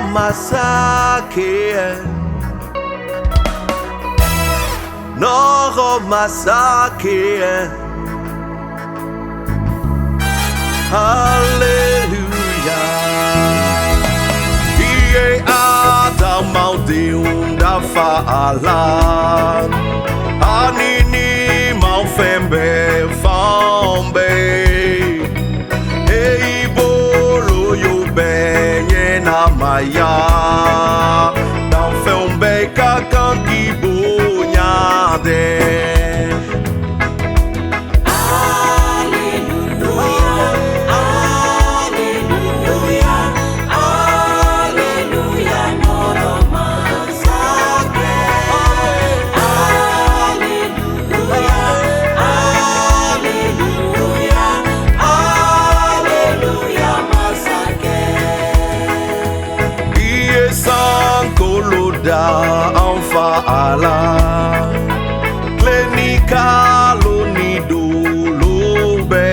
masake, no masake. Hallelujah. Ie Adamau Deum da fa'alan Anini mau fembe fambe Ei bolo yo benye na maya Dan fembe kakanki bunyade. Anfa ala Klenika lo nido lobe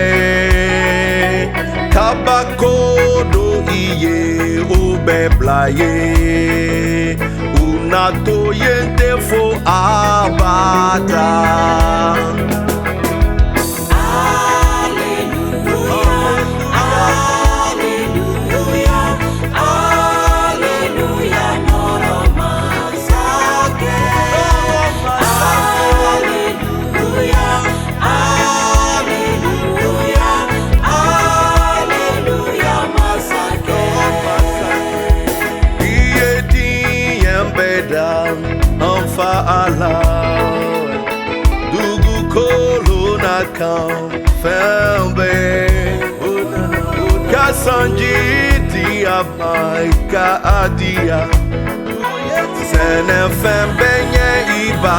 Kabako do iye obe blaye Unato yente fo abata. Anfa ala Dugu kolona kan fembe Kasanjiti abaika adia Sene fembe nye iba